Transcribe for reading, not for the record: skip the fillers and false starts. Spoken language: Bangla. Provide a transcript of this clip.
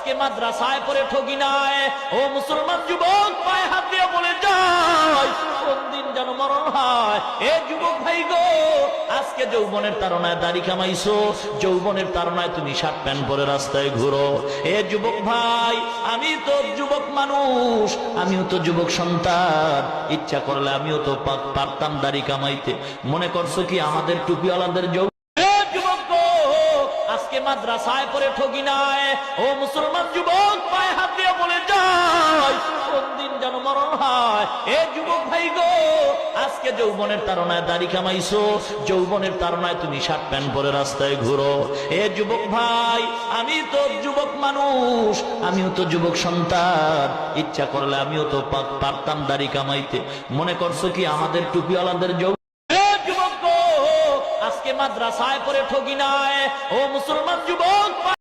আজকে মাদ্রাসায় পড়ে ঠকি নাই। ও মুসলমান যুবক, পায়ে হাত দিয়ে বলে যায় কোন দিন যেন মরণ হয়। এ যুবক ভাই গো, আজকে যৌবনের তাড়নায় দাড়ি কামাইছো, যৌবনের তাড়নায় তুমি শার্ট প্যান্ট পরে রাস্তায় ঘুরো। এ যুবক ভাই, আমি তো যুবক মানুষ, আমিও তো যুবক সন্তান, ইচ্ছা করলে আমিও তো পারতাম দাড়ি কামাইতে। মনে করছো কি আমাদের টুপিওয়ালাদের আজকে মাদ্রাসায় পড়ে ঠকি নাই। ও মুসলমান যুবক, পায়ে হাত দিয়ে বলে যায় কোন দিন যেন মরণ হয়। এ যুবক ভাই গো, আজকে যৌবনের তাড়নায় দাড়ি কামাইছো, যৌবনের তাড়নায় তুমি শার্ট প্যান্ট পরে রাস্তায় ঘুরো। এ যুবক ভাই, আমি তো যুবক মানুষ, আমিও তো যুবক সন্তান, ইচ্ছা করলে আমিও তো পারতাম দাড়ি কামাইতে। মনে করছো কি আমাদের টুপিওয়ালাদের আজকে মাদ্রাসায় পড়ে ঠকি নাই। ও মুসলমান যুবক,